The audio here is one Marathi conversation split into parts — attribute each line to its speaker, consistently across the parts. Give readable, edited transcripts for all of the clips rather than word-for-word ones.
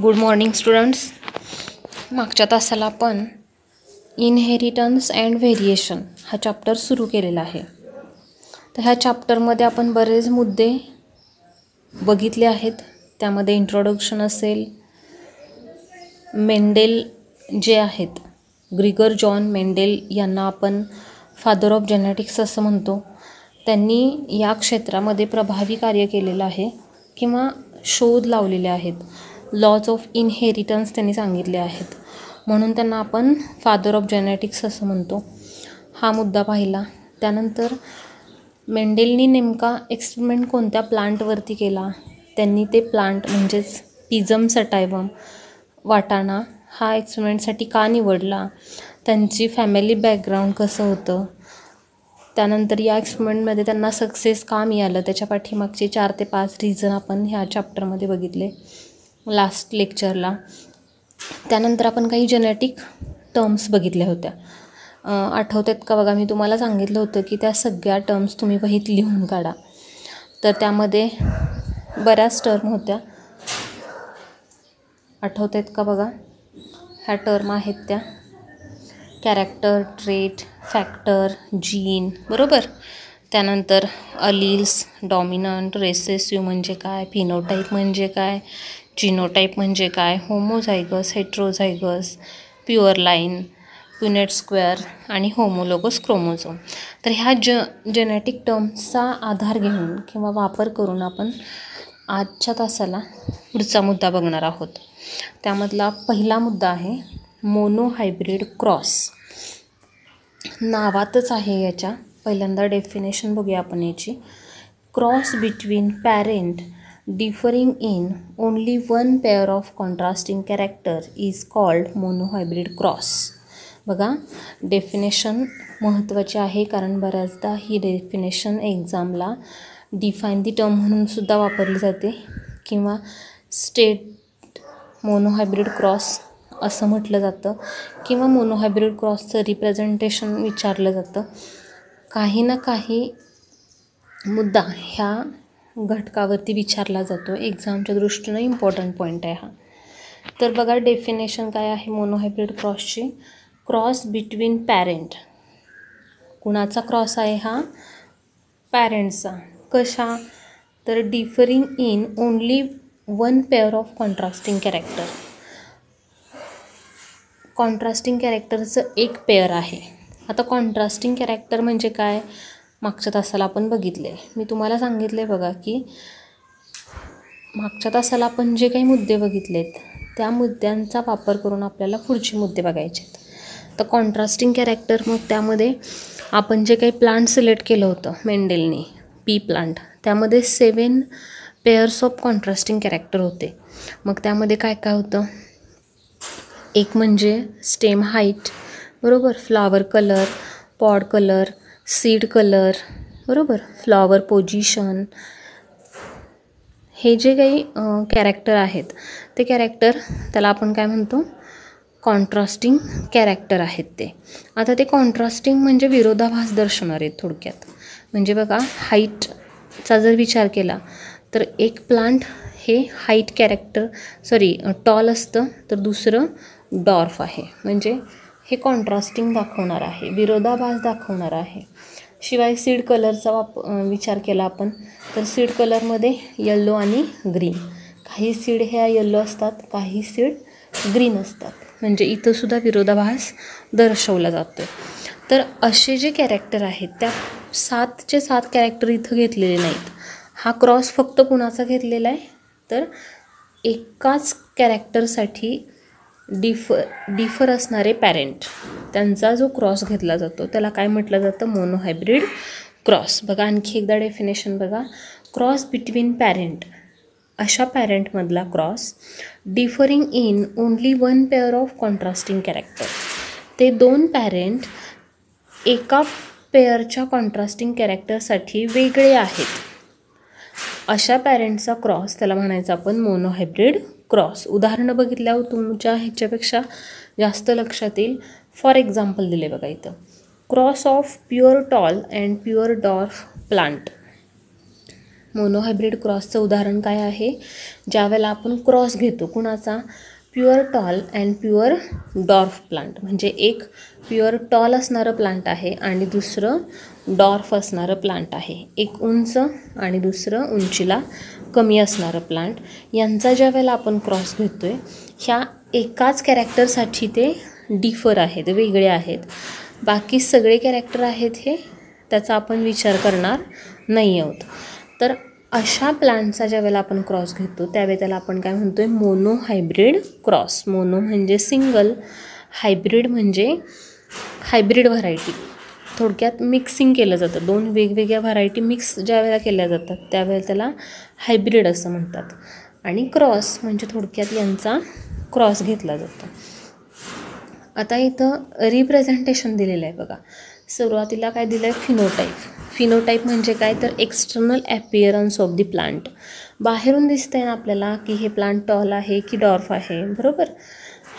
Speaker 1: Good morning students. मागच्या तासाला आपण इनहेरिटन्स अँड व्हेरिएशन हा चॅप्टर सुरू केलेला आहे. तर ह्या चॅप्टरमध्ये आपण बरेच मुद्दे बघितले आहेत. त्यामध्ये इंट्रोडक्शन असेल, मेंडेल जे आहेत, ग्रिगर जॉन मेंडेल यांना आपण फादर ऑफ जेनेटिक्स असं म्हणतो. त्यांनी या क्षेत्रामध्ये प्रभावी कार्य केलेलं आहे किंवा शोध लावलेले आहेत. लॉज ऑफ इनहेरिटन्स त्यांनी सांगितले आहेत, म्हणून त्यांना आपण फादर ऑफ जेनेटिक्स असं म्हणतो. हा मुद्दा पाहिला. त्यानंतर मेंडेलनी नेमका एक्सपेरिमेंट कोणत्या प्लांटवरती केला, त्यांनी ते प्लांट म्हणजेच पिझम सटायवम वाटाणा हा एक्सपेरिमेंटसाठी का निवडला, त्यांची फॅमिली बॅकग्राऊंड कसं होतं, त्यानंतर या एक्सपेरिमेंटमध्ये त्यांना सक्सेस का मिळालं, त्याच्या पाठीमागचे 4 ते 5 रिझन आपण ह्या चॅप्टरमध्ये बघितले लास्ट लेक्चरला. त्यानंतर आपण काही जेनेटिक टर्म्स बघितल्या होत्या. आठवतात का बघा, मी तुम्हाला सांगितलं होतं की त्या सगळ्या टर्म्स तुम्ही वहीत लिहून काढा. तर त्यामध्ये बऱ्याच टर्म होत्या. आठवतात का बघा, ह्या टर्म आहेत त्या कॅरेक्टर, ट्रेट, फॅक्टर, जीन, बरोबर. त्यानंतर अलील्स, डॉमिनंट, रेसेसिव्ह म्हणजे काय, फिनोटाईप म्हणजे काय, जिनोटाईप म्हणजे काय, homozygous, heterozygous, pure line, Punnett square आणि होमोलोगस क्रोमोझोम. तर ह्या जेनेटिक टर्म्सचा आधार घेऊन किंवा वापर करून आपण आजच्या तासाला पुढचा मुद्दा बघणार आहोत. त्यामधला पहिला मुद्दा आहे मोनोहायब्रिड क्रॉस. नावातच आहे याच्या. पहिल्यांदा डेफिनेशन बघूया आपण याची. Cross between parent differing in only one pair of contrasting character is called monohybrid cross. बघा, डेफिनेशन महत्त्वाची आहे कारण बऱ्याचदा ही डेफिनेशन एक्झामला डिफाईन दी टर्म म्हणून सुद्धा वापरली जाते किंवा स्टेट मोनोहायब्रिड क्रॉस असं म्हटलं जातं किंवा मोनोहायब्रिड क्रॉसचं रिप्रेझेंटेशन विचारलं जातं. काही ना काही मुद्दा ह्या घटकावरती विचारला जातो. एक्झामच्या दृष्टीनं इम्पॉर्टंट पॉईंट आहे हा. तर बघा, डेफिनेशन काय आहे मोनोहायब्रिड क्रॉसची. Cross between parent. कुणाचा क्रॉस आहे हा? पॅरेंटचा. कशा? तर differing in only one pair of contrasting character. Contrasting कॅरेक्टरचं एक पेअर आहे. आता कॉन्ट्रास्टिंग कॅरेक्टर म्हणजे काय, मागच्या तासाला आपण बघितले. मी तुम्हाला सांगितले बघा की मागच्या तासाला आपण जे काही मुद्दे बघितलेत त्या मुद्द्यांचा वापर करून आपल्याला पुढचे मुद्दे बघायचे आहेत. तर कॉन्ट्रास्टिंग कॅरेक्टर, मग त्यामध्ये आपण जे काही प्लांट सिलेक्ट केलं होतं मेंडेलनी, पी प्लांट, त्यामध्ये 7 पेअर्स ऑफ कॉन्ट्रास्टिंग कॅरेक्टर होते. मग त्यामध्ये काय काय होतं? एक म्हणजे स्टेम हाईट, बरोबर, flower colour, pod colour, seed colour, बरोबर, फ्लॉवर पोझिशन. हे जे काही कॅरेक्टर आहेत ते कॅरेक्टर त्याला आपण काय म्हणतो? कॉन्ट्रास्टिंग कॅरेक्टर आहेत ते. आता ते कॉन्ट्रास्टिंग म्हणजे विरोधाभास दर्शवणार आहेत थोडक्यात. म्हणजे बघा, हाईटचा जर विचार केला तर एक प्लांट हे हाईट कॅरेक्टर टॉल असतं, तर दुसरं डॉर्फ आहे. म्हणजे हे कॉन्ट्रास्टिंग दाखवणार आहे, विरोधाभास दाखवणार आहे. शिवाय सीड कलरचा विचार केला आपण तर सीड कलरमध्ये येल्लो आणि ग्रीन. काही सीड ह्या येल्लो असतात, काही सीड ग्रीन असतात. म्हणजे इथंसुद्धा विरोधाभास दर्शवला जातो. तर असे जे कॅरेक्टर आहेत त्या 7चे 7 कॅरेक्टर इथं घेतलेले नाहीत. हा क्रॉस फक्त कुणाचा घेतलेला आहे? तर एकाच कॅरेक्टरसाठी डिफर असणारे पॅरेंट, त्यांचा जो क्रॉस घेतला जातो त्याला काय म्हटलं जातं? Monohybrid cross. बघा, आणखी एकदा डेफिनेशन बघा. क्रॉस बिटवीन पॅरेंट, अशा पॅरेंटमधला cross, differing in only one pair of contrasting character. ते 2 पॅरेंट एका पेअरच्या कॉन्ट्रास्टिंग कॅरेक्टरसाठी वेगळे आहेत. अशा पॅरेंटचा क्रॉस त्याला म्हणायचं आपण मोनोहायब्रिड क्रॉस. उदाहरणं बघितल्यावर तुमच्या ह्याच्यापेक्षा जास्त लक्षात येईल. फॉर एक्झाम्पल दिले बघा इथं. Cross of pure tall and pure dwarf plant. Monohybrid क्रॉसचं उदाहरण काय आहे? ज्यावेळेला आपण क्रॉस घेतो कुणाचा? Pure tall and pure dwarf plant. म्हणजे एक प्युअर टॉल असणारं प्लांट आहे आणि दुसरं डॉर्फ असणारं प्लांट आहे. एक उंच आणि दुसरं उंचीला कमी असणारं प्लांट. यांचा ज्या वेळेला आपण क्रॉस घेतो आहे, ह्या एकाच कॅरेक्टरसाठी ते डिफर आहेत, वेगळे आहेत. बाकी सगळे कॅरेक्टर आहेत हे त्याचा आपण विचार करणार नाही आहोत. तर अशा प्लांटचा ज्या वेळेला आपण क्रॉस घेतो त्यावेळी त्याला आपण काय म्हणतो आहे? Monohybrid cross. मोनो म्हणजे सिंगल, हायब्रिड म्हणजे हायब्रिड व्हरायटी. थोडक्यात मिक्सिंग केलं जातं, दोन वेगवेगळ्या व्हरायटी मिक्स ज्या वेळेला केल्या जातात त्यावेळेला त्याला हायब्रिड असं म्हणतात. आणि क्रॉस म्हणजे थोडक्यात यांचा क्रॉस घेतला जातो. आता इथं रिप्रेझेंटेशन दिलेलं आहे बघा. सुरुवातीला काय दिलं आहे? फिनोटाईप. फिनोटाईप म्हणजे काय? तर एक्सटर्नल ॲपिअरन्स ऑफ द प्लांट. बाहेरून दिसतंय ना आपल्याला की हे प्लांट टॉल आहे की डॉर्फ आहे, बरोबर?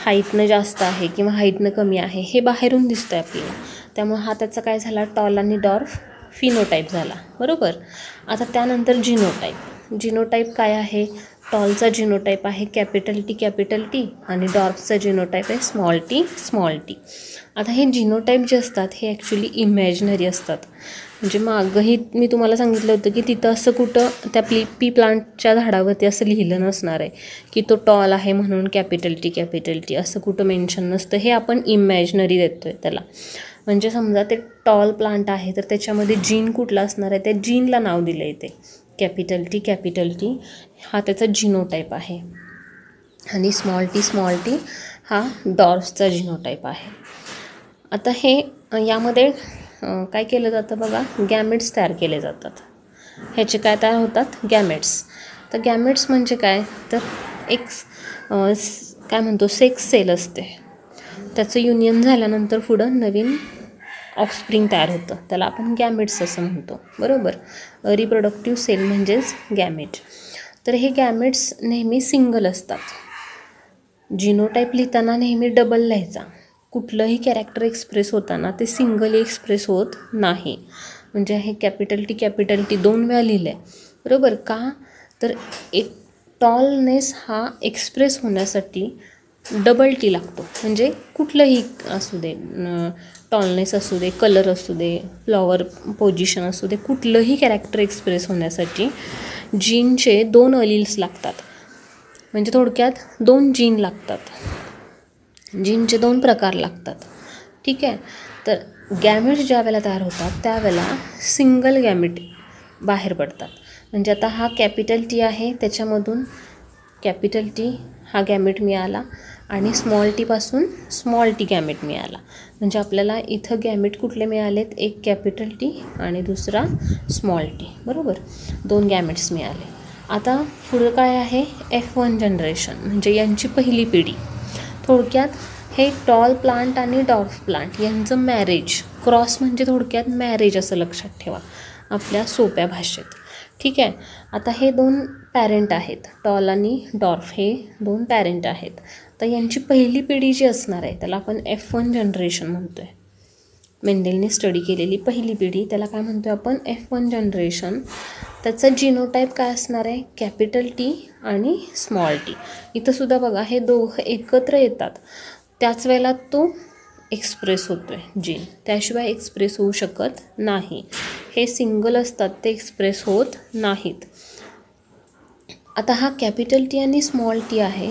Speaker 1: हाईटनं जास्त आहे किंवा हाईटनं कमी आहे, हे बाहेरून दिसतं आहे आपल्याला. त्यामुळे हा त्याचा काय झाला? टॉल आणि डॉर्फ फिनोटाईप झाला, बरोबर? आता त्यानंतर जिनोटाईप. जिनोटाईप काय आहे? टॉलचा जिनोटाईप आहे कॅपिटल टी आणि डॉर्फचा जिनोटाईप आहे स्मॉल टी. आता हे जिनोटाईप जे असतात हे ॲक्च्युली इमॅजिनरी असतात. म्हणजे मागंही मी तुम्हाला सांगितलं होतं की तिथं असं कुठं त्या पी प्लांटच्या झाडावरती असं लिहिलं नसणार आहे की तो टॉल आहे म्हणून कॅपिटल टी असं कुठं मेन्शन नसतं. हे आपण इमॅजिनरी देतो आहे त्याला. म्हणजे समजा ते टॉल प्लांट आहे तर त्याच्यामध्ये जीन कुठला असणार आहे? त्या जीनला नाव दिलं आहे ते कॅपिटल टी हा त्याचा जिनोटाईप आहे. आणि स्मॉल टी हा डॉर्फचा जिनोटाईप आहे. आता हे यामध्ये काय केलं जातं बघा? गॅमेट्स तयार केले जातात. ह्याचे काय तयार होतात? गॅमेट्स. तर गॅमेट्स म्हणजे काय? तर एक काय म्हणतो सेक्स सेल असते, त्याचं युनियन झाल्यानंतर पुढं नवीन ऑफस्प्रिंग तयार होतं, त्याला आपण गॅमेट्स असं म्हणतो, बरोबर? रिप्रोडक्टिव्ह सेल म्हणजेच गॅमेट. तर हे गॅमेट्स नेहमी सिंगल असतात. जिनोटाईप लिहिताना नेहमी डबल लिहायचा. कुठलंही कॅरेक्टर एक्सप्रेस होताना ते सिंगली एक्सप्रेस होत नाही. म्हणजे हे कॅपिटल टी 2 वेळा लिहिलं आहे, बरोबर? का? तर एक टॉलनेस हा एक्सप्रेस होण्यासाठी डबल टी लागतो. म्हणजे कुठलंही असू दे, टॉलनेस असू दे, कलर असू दे, फ्लॉवर पोझिशन असू दे, कुठलंही कॅरेक्टर एक्सप्रेस होण्यासाठी जीनचे 2 अलील्स लागतात. म्हणजे थोडक्यात 2 जीन लागतात, जीनचे 2 प्रकार लागतात, ठीक आहे? तर गॅमेट्स ज्या वेळेला तयार होतात त्यावेळेला सिंगल गॅमेट बाहेर पडतात. म्हणजे आता हा कॅपिटल टी आहे, त्याच्यामधून कॅपिटल टी हा गॅमेट मिळाला आणि स्मॉल टीपासून स्मॉल टी गॅमेट मिळाला. म्हणजे आपल्याला इथं गॅमेट कुठले मिळालेत? एक कॅपिटल टी आणि दुसरा स्मॉल टी, बरोबर? 2 गॅमेट्स मिळाले. आता पुढं काय आहे? F1 जनरेशन म्हणजे यांची पहिली पिढी. थोडक्यात हे टॉल प्लांट आणि डॉर्फ प्लांट यांचं मॅरेज, क्रॉस म्हणजे थोडक्यात मॅरेज असं लक्षात ठेवा आपल्या सोप्या भाषेत, ठीक आहे? आता हे 2 पॅरेंट आहेत, टॉल आणि डॉर्फ हे 2 पॅरेंट आहेत. तर यांची पहिली पिढी जी असणार आहे त्याला आपण F1 जनरेशन म्हणतो आहे. मेंडेलने स्टडी केलेली पहिली पिढी त्याला काय म्हणतो आहे आपण? F1 generation. त्याचं जिनोटाईप काय असणार आहे? कॅपिटल टी आणि स्मॉल टी. इथंसुद्धा बघा हे दोघं एकत्र येतात त्याच वेळेला तो एक्सप्रेस होतो आहे जीन, त्याशिवाय एक्सप्रेस होऊ शकत नाही. हे सिंगल असतात, ते एक्सप्रेस होत नाहीत. आता हा कॅपिटल टी आणि स्मॉल टी आहे,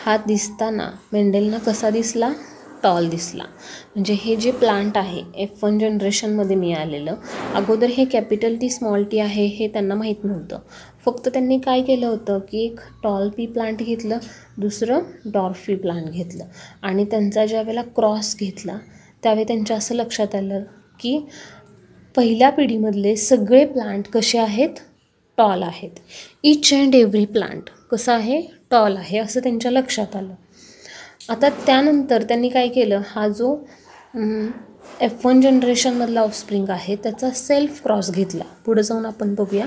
Speaker 1: हा दिसताना मेंडेलना कसा दिसला? टॉल दिसला. म्हणजे हे जे प्लांट आहे F1 जनरेशनमध्ये मिळालेलं, अगोदर हे कॅपिटल टी स्मॉल टी आहे हे त्यांना माहीत नव्हतं. फक्त त्यांनी काय केलं होतं की एक टॉल पी प्लांट घेतलं, दुसरं डॉर्फ पी प्लांट घेतलं आणि त्यांचा ज्या वेळेला क्रॉस घेतला त्यावेळी त्यांच्या असं लक्षात आलं की पहिल्या पिढीमधले सगळे प्लांट कसे आहेत? टॉल आहेत. इच अँड एव्हरी प्लांट कसं आहे? टॉल आहे असं त्यांच्या लक्षात आलं. आता त्यानंतर त्यांनी काय केलं? हा जो F1 जनरेशनमधला ऑफस्प्रिंग आहे त्याचा सेल्फ क्रॉस घेतला. पुढे जाऊन आपण बघूया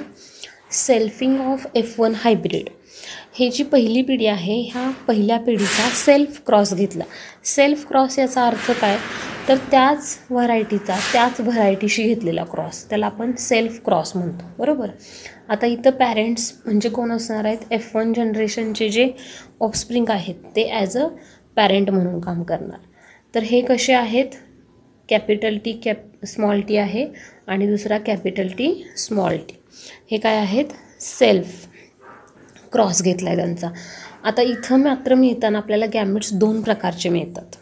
Speaker 1: सेल्फिंग ऑफ F1 हायब्रिड. हे जी पहिली पिढी आहे ह्या पहिल्या पिढीचा सेल्फ क्रॉस घेतला. सेल्फ क्रॉस याचा अर्थ काय? तर त्याच व्हरायटीचा त्याच व्हरायटीशी घेतलेला क्रॉस त्याला आपण सेल्फ क्रॉस म्हणतो, बरोबर. आता इथं पॅरेंट्स म्हणजे कोण असणार आहेत, F1 जनरेशनचे जे ऑफस्प्रिंग आहेत ते ॲज अ पॅरेंट म्हणून काम करणार. तर हे कसे आहेत, कॅपिटल टी स्मॉल टी आहे आणि दुसरा कॅपिटल टी स्मॉल टी. हे काय आहेत, सेल्फ क्रॉस घेतला आहे त्यांचा. आता इथं मात्र मिळताना आपल्याला गॅमेट्स 2 प्रकारचे मिळतात.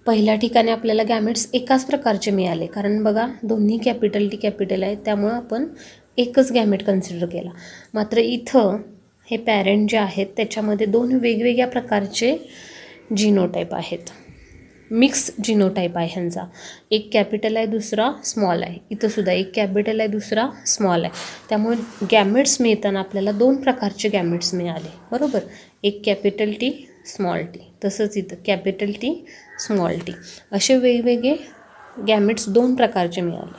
Speaker 1: पहिल्या ठिकाणी आपल्याला गॅमेट्स एकाच प्रकारचे मिळाले, कारण बघा दोन्ही कॅपिटल टी कॅपिटल आहे, त्यामुळं आपण एकच गॅमेट कन्सिडर केला. मात्र इथं हे पॅरेंट जे आहेत त्याच्यामध्ये 2 वेगवेगळ्या प्रकारचे जिनोटाईप आहेत, मिक्स जिनोटाईप आहे ह्यांचा. एक कॅपिटल आहे दुसरा स्मॉल आहे. इथंसुद्धा एक कॅपिटल आहे दुसरा स्मॉल आहे. त्यामुळे गॅमेट्स मिळताना आपल्याला 2 प्रकारचे गॅमेट्स मिळाले, बरोबर. एक कॅपिटल टी स्मॉल टी, तसंच इथं कॅपिटल टी स्मॉल टी, असे वेगवेगळे गॅमेट्स 2 प्रकारचे मिळाले.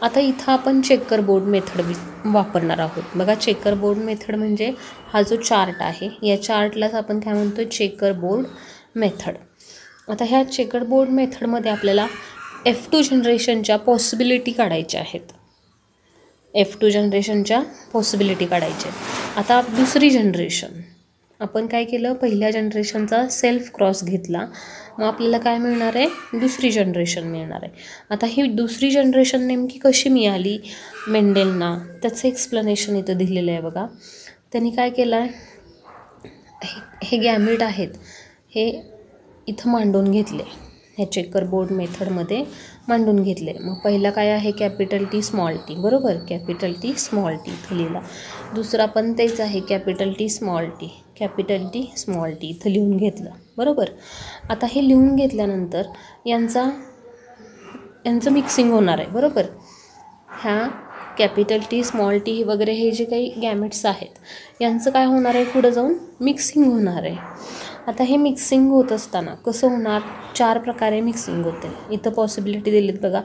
Speaker 1: आता इथं आपण चेकर बोर्ड मेथड वापरणार आहोत. बघा चेकर बोर्ड मेथड म्हणजे हा जो चार्ट आहे या चार्टलाच आपण काय म्हणतो, चेकर बोर्ड मेथड. आता ह्या चेकर बोर्ड मेथडमध्ये आपल्याला F2 जनरेशनच्या पॉसिबिलिटी काढायच्या आहेत. F2 जनरेशनच्या पॉसिबिलिटी काढायच्या आहेत. आता दुसरी जनरेशन आपण काय केलं, पहिल्या जनरेशनचा सेल्फ क्रॉस घेतला, मग आपल्याला काय मिळणार आहे, दुसरी जनरेशन मिळणार आहे. आता ही दुसरी जनरेशन नेमकी कशी मिळाली मेंडेलना, त्याचं एक्सप्लेनेशन इथं दिलेलं आहे बघा. त्यांनी काय केलं आहे, हे गॅमेट आहेत हे इथं मांडून घेतले, ह्या चेकर बोर्ड मेथडमध्ये मांडून घेतले. मग पहिला काय आहे, कॅपिटल टी स्मॉल टी, बरोबर. कॅपिटल टी स्मॉल टी इथं लिहिला. दुसरा पण तेच आहे, capital T small T, capital T small T इथं लिहून घेतलं, बरोबर. आता हे लिहून घेतल्यानंतर यांचं मिक्सिंग होणार आहे, बरोबर. ह्या कॅपिटल टी स्मॉल टी वगैरे हे जे काही गॅमेट्स आहेत यांचं काय होणार आहे, पुढं जाऊन मिक्सिंग होणार आहे. आता हे मिक्सिंग होत असताना कसं होणार, 4 प्रकारे मिक्सिंग होते. इथं पॉसिबिलिटी दिलीत बघा.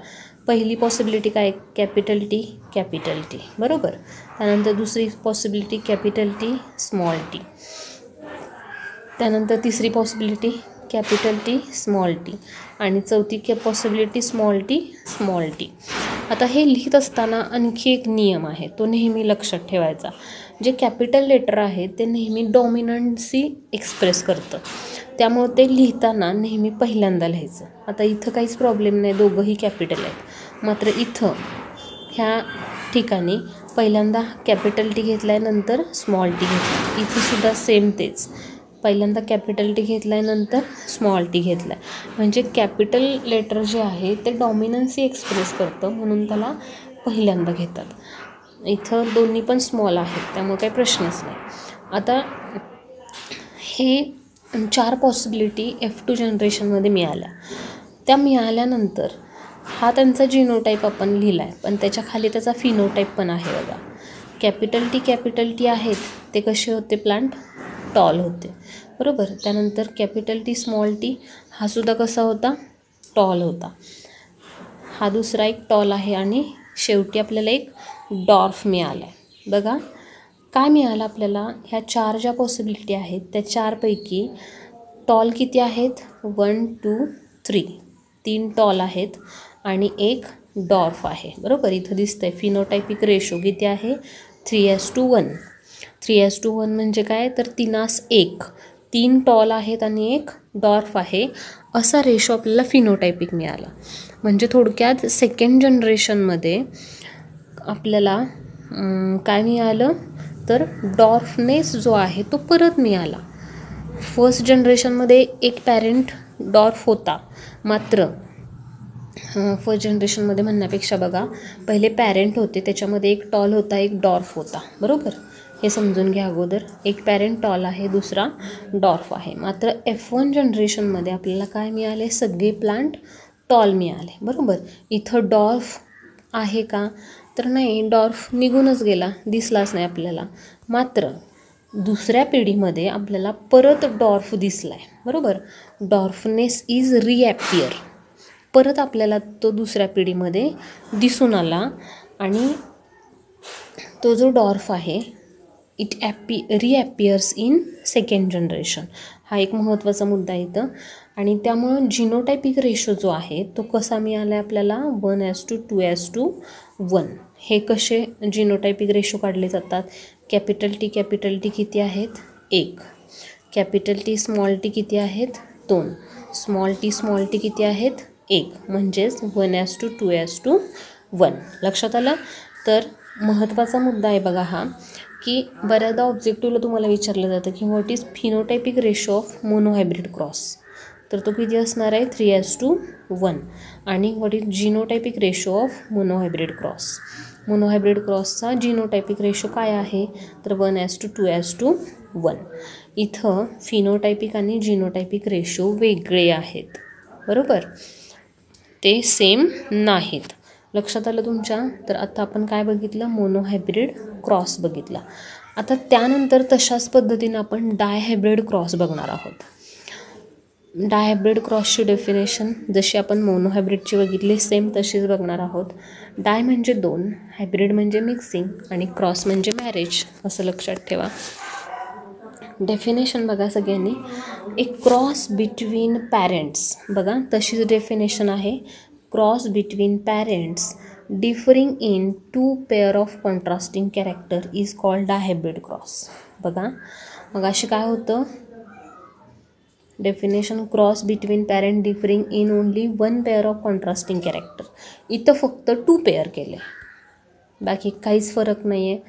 Speaker 1: पहिली पॉसिबिलिटी काय, कॅपिटल टी, बरोबर. त्यानंतर दुसरी possibility capital T small T. त्यानंतर तिसरी possibility capital T small T आणि चौथी पॉसिबिलिटी स्मॉल टी. आता हे लिहित असताना आणखी एक नियम आहे, तो नेहमी लक्षात ठेवायचा. जे कॅपिटल लेटर आहे ते नेहमी डॉमिनन्सी एक्सप्रेस करतं, त्यामुळं ते लिहिताना नेहमी पहिल्यांदा लिहायचं. आता इथं काहीच प्रॉब्लेम नाही, दोघंही कॅपिटल आहेत. मात्र इथं ह्या ठिकाणी पहिल्यांदा कॅपिटल टी घेतला आहे, नंतर स्मॉल टी घेतला. इथंसुद्धा सेम तेच, पहिल्यांदा कॅपिटल टी घेतला आहे, नंतर स्मॉल टी घेतला आहे. म्हणजे कॅपिटल लेटर जे आहे ते डॉमिनन्सी एक्सप्रेस करतं, म्हणून त्याला पहिल्यांदा घेतात. इथं दोन्ही पण स्मॉल आहेत, त्यामुळे काही प्रश्नच नाही. आता हे 4 पॉसिबिलिटी F2 जनरेशनमध्ये मिळाल्या. त्या मिळाल्यानंतर हा त्यांचा जिनोटाईप आपण लिहिला आहे, पण त्याच्या खाली त्याचा फिनोटाईप पण आहे बघा. कॅपिटल टी आहेत ते कसे होते, प्लांट टॉल होते, बरोबर. त्यानंतर कॅपिटल टी स्मॉल टी हा सुद्धा कसा होता, टॉल होता. हा दुसरा एक टॉल आहे आणि शेवटी आपल्याला एक डॉर्फ मिळाला आहे. बघा काय मिळालं आपल्याला, ह्या 4 ज्या पॉसिबिलिटी आहेत त्या 4पैकी टॉल किती आहेत, 1 2 3 टॉल आहेत आणि एक डॉर्फ आहे, बरोबर. इथं दिसतंय फिनोटायपिक रेशो किती आहे, 3:1. 3:1 म्हणजे काय, तर 3:1. 3 टॉल आहेत आणि एक डॉर्फ आहे, असा रेशो आपल्याला फिनोटायपिक मिळाला. म्हणजे थोडक्यात सेकंड जनरेशनमध्ये आपल्याला काय मिळालं, तर डॉर्फनेस जो आहे तो परत मिळाला. फर्स्ट जनरेशनमध्ये एक पॅरेंट डॉर्फ होता, मात्र फर्स्ट जनरेशनमध्ये म्हणण्यापेक्षा बघा पहिले पॅरेंट होते, त्याच्यामध्ये एक टॉल होता एक डॉर्फ होता, बरोबर. हे समजून घ्या अगोदर, एक पॅरेंट टॉल आहे दुसरा डॉर्फ आहे. मात्र F1 जनरेशनमध्ये आपल्याला काय मिळाले, सगळे प्लांट टॉल मिळाले, बरोबर. इथं डॉर्फ आहे का, तर नाही, डॉर्फ निघूनच गेला, दिसलाच नाही आपल्याला. मात्र दुसऱ्या पिढीमध्ये आपल्याला परत डॉर्फ दिसला आहे, बरोबर. डॉर्फनेस इज रिॲपियर, परत आपल्याला तो दुसऱ्या पिढीमध्ये दिसून आला. आणि तो जो डॉर्फ आहे इट रिॲपियर्स इन सेकंड जनरेशन. हा एक महत्त्वाचा मुद्दा आहे इथं. आणि त्यामुळं जिनोटायपिक रेशो जो आहे तो कसा मिळाला आहे आपल्याला 1:2:1. हे कसे जिनोटायपिक रेशो काढले जातात? कॅपिटल टी किती आहेत? 1. कॅपिटल टी स्मॉल टी किती आहेत? 2. स्मॉल टी किती आहेत? 1. म्हणजेच 1:2:1. लक्षात आलं? तर महत्त्वाचा मुद्दा आहे बघा हा, की बऱ्याचदा ऑब्जेक्टिव्हला तुम्हाला विचारलं जातं की what is phenotypic ratio of monohybrid cross. तर तो किती असणार आहे? 3:1. आणि what is genotypic ratio of monohybrid cross. Monohybrid क्रॉसचा जिनोटायपिक रेशो काय आहे? तर 1:2:1. इथं फिनोटायपिक आणि जिनोटायपिक रेशो वेगळे आहेत, बरोबर, ते सेम नाहीत. लक्षात आलं तुमच्या? तर आता आपण काय बघितलं? मोनोहायब्रिड क्रॉस बघितला. आता त्यानंतर तशाच पद्धतीनं आपण डायहायब्रिड क्रॉस बघणार आहोत. डायहायब्रिड क्रॉसची डेफिनेशन जशी आपण मोनोहायब्रिडची बघितली सेम तशीच बघणार आहोत. डाय म्हणजे 2, हायब्रिड म्हणजे मिक्सिंग आणि क्रॉस म्हणजे मॅरेज, असं लक्षात ठेवा. डेफिनेशन बघा सगळ्यांनी. एक क्रॉस बिटवीन पॅरेंट्स, बघा तशीच डेफिनेशन आहे. Cross between parents differing in 2 pair of contrasting character is called dihybrid cross. बघा मग अशी काय होतं? Definition cross between parent differing in only 1 pair of contrasting character. इथं फक्त 2 पेअर केले, बाकी काहीच फरक नाही आहे.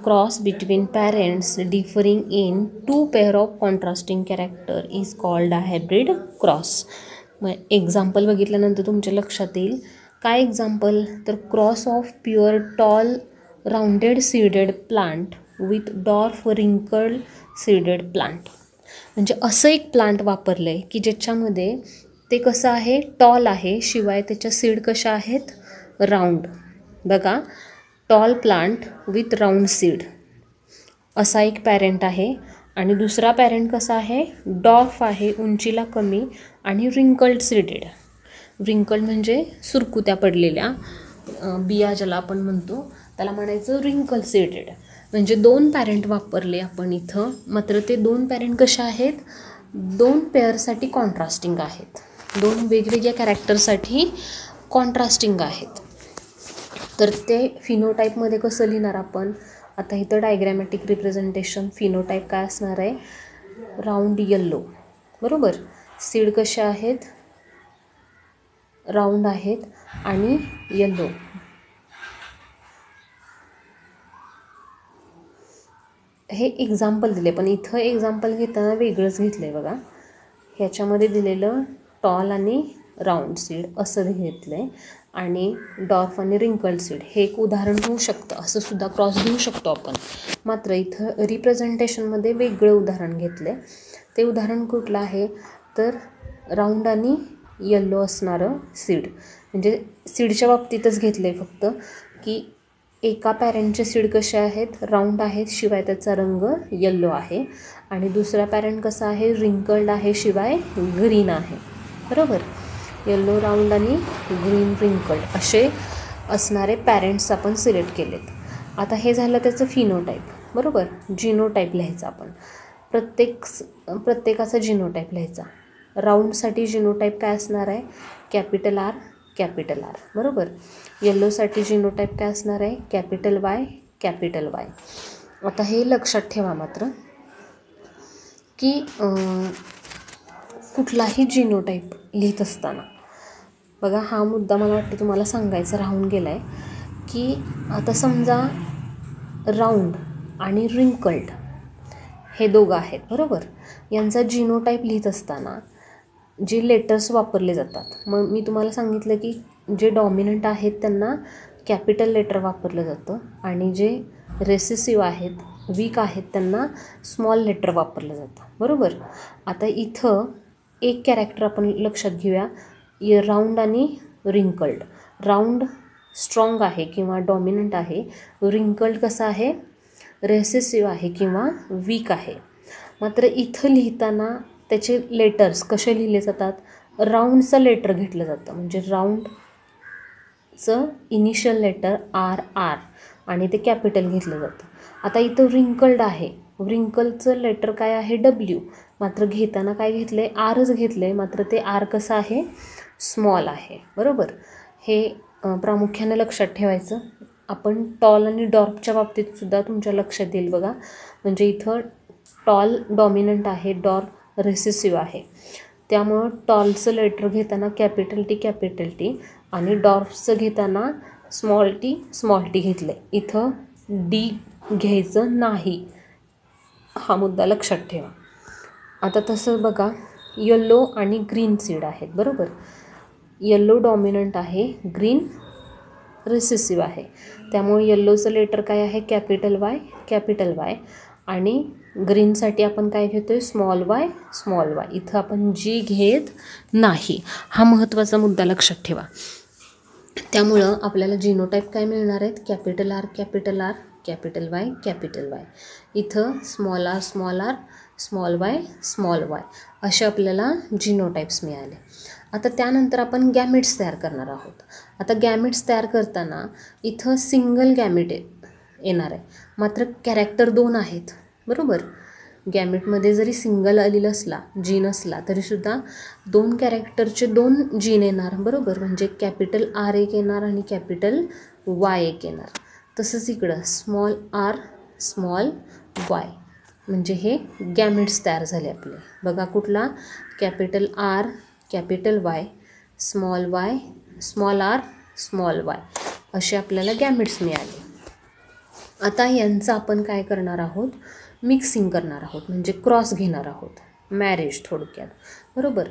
Speaker 1: Cross between parents differing in 2 pair of contrasting character is called hybrid cross. मग एक्झाम्पल बघितल्यानंतर तुमच्या लक्षात येईल. काय एक्झाम्पल? तर cross of pure tall rounded seeded plant with dwarf wrinkled seeded plant. म्हणजे असं एक प्लांट वापरलं आहे की ज्याच्यामध्ये ते कसं आहे? टॉल आहे, शिवाय त्याच्या सीड कशा आहेत? राऊंड. बघा, tall plant with round seed असा एक पॅरेंट आहे. आणि दुसरा पॅरेंट कसा आहे? डॉर्फ आहे, उंचीला कमी आणि रिंकल्ड सीडेड. रिंकल्ड म्हणजे सुरकुत्या पडलेल्या बिया ज्याला आपण म्हणतो त्याला म्हणायचं रिंकल सीडेड. म्हणजे 2 पॅरेंट वापरले आपण इथं. मात्र ते 2 पॅरेंट कशा आहेत? 2 पेअरसाठी कॉन्ट्रास्टिंग आहेत, 2 वेगवेगळ्या कॅरेक्टरसाठी कॉन्ट्रास्टिंग आहेत. तर ते फिनोटाईपमध्ये कसं लिहिणार आपण? आता इथं डायग्रॅमॅटिक रिप्रेझेंटेशन. फिनोटाईप काय असणार आहे? राऊंड येल्लो, बरोबर. सीड कशा आहेत? राऊंड आहेत आणि येल्लो. हे एक्झाम्पल दिले, पण इथं एक्झाम्पल घेताना वेगळंच घेतलं आहे बघा. ह्याच्यामध्ये दिलेलं टॉल आणि राऊंड सीड असं घेतलं आहे आणि डॉर्फ आणि रिंकल्ड सीड हे एक उदाहरण होऊ शकतं. असं सुद्धा क्रॉस घेऊ शकतो आपण. मात्र इथं रिप्रेझेंटेशनमध्ये वेगळं उदाहरण घेतलं आहे. ते उदाहरण कुठलं आहे? तर राऊंड आणि येल्लो असणारं सीड. म्हणजे सीडच्या बाबतीतच घेतलं आहे फक्त, की एका पॅरेंटचे सीड कसे आहेत? राऊंड आहेत, शिवाय त्याचा रंग येल्लो आहे. आणि दुसरा पॅरेंट कसा आहे? रिंकल्ड आहे, शिवाय ग्रीन आहे, बरोबर. येल्लो राऊंड आणि ग्रीन रिंकल्ड असे असणारे पॅरेंट्स आपण सिलेक्ट केलेत. आता हे झालं त्याचं फिनोटाईप, बरोबर. जिनोटाईप लिहायचं आपण. प्रत्येकाचा जिनोटाईप लिहायचा. राऊंडसाठी जिनोटाईप काय असणार आहे? कॅपिटल आर, बरोबर. येल्लोसाठी जिनोटाईप काय असणार आहे? Capital Y. आता हे लक्षात ठेवा मात्र, की कुठलाही जिनोटाईप लिहित असताना बघा हा मुद्दा मला वाटतं तुम्हाला सांगायचा राहून गेला आहे, की आता समजा राऊंड आणि रिंकल्ड हे दोघं आहेत, बरोबर. यांचा जिनोटाईप लिहित असताना जे लेटर्स वापरले जातात, मग मी तुम्हाला सांगितलं की जे डॉमिनंट आहेत त्यांना कॅपिटल लेटर वापरलं जातं आणि जे रेसेसिव्ह आहेत, वीक आहेत, त्यांना स्मॉल लेटर वापरलं जातं, बरोबर. आता इथं एक कॅरेक्टर आपण लक्षात घेऊया, राऊंड आणि रिंकल्ड. राऊंड स्ट्रॉंग आहे किंवा डॉमिनंट आहे, रिंकल्ड कसा आहे? रेसेसिव्ह आहे किंवा वीक आहे. मात्र इथं लिहिताना त्याचे लेटर्स कसे लिहिले जातात? राऊंडचं लेटर घेतलं जातं, म्हणजे राऊंडचं इनिशियल लेटर आर आणि ते कॅपिटल घेतलं जातं. आता इथं रिंकल्ड आहे, व्रिंकलचं लेटर काय आहे डब्ल्यू, मात्र घेताना काय घेतलं आहे आरच घेतलं आहे, मात्र ते आर कसं आहे स्मॉल आहे. बरोबर, हे प्रामुख्याने लक्षात ठेवायचं. आपण टॉल आणि डॉर्फच्या बाबतीत सुद्धा तुमच्या लक्षात येईल बघा. म्हणजे इथं टॉल डॉमिनंट आहे, डॉर्फ रिसेसिव्ह आहे. त्यामुळं टॉलचं लेटर घेताना कॅपिटल टी आणि डॉर्फचं घेताना स्मॉल टी घेतलं आहे. इथं डी घ्यायचं नाही, हा मुद्दा लक्षात ठेवा. आता तसं बघा, येलो आणि ग्रीन सीड आहेत. बरोबर, येलो डॉमिनंट आहे, ग्रीन रिसेसिव्ह आहे. त्यामुळे येल्लोचं लेटर काय आहे कॅपिटल वाय आणि ग्रीनसाठी आपण काय घेतो आहे स्मॉल वाय. इथं आपण जी घेत नाही, हा महत्त्वाचा मुद्दा लक्षात ठेवा. त्यामुळं आपल्याला जिनोटाईप काय मिळणार आहेत कॅपिटल आर कॅपिटल वाय. इथं स्मॉल आर स्मॉल वाय असे आपल्याला जिनोटाईप्स मिळाले. आता त्यानंतर आपण गॅमेट्स तयार करणार आहोत. आता गॅमेट्स तयार करताना इथं सिंगल गॅमेट येणार आहे, मात्र कॅरेक्टर 2 आहेत. बरोबर, गॅमेटमध्ये जरी सिंगल अलील असला जीन असला तरीसुद्धा 2 कॅरेक्टरचे 2 जीन येणार. बरोबर, म्हणजे कॅपिटल आर एक येणार आणि कॅपिटल वाय एक येणार. तसंच इकडं स्मॉल आर स्मॉल वाय, म्हणजे हे गॅमेट्स तयार झाले आपले. बघा कुठला capital R capital Y small R small Y असे आपल्याला गॅमेट्स मिळाले. आता यांचं आपण काय करणार आहोत मिक्सिंग करणार आहोत, म्हणजे क्रॉस घेणार आहोत, मॅरेज थोडक्यात. बरोबर,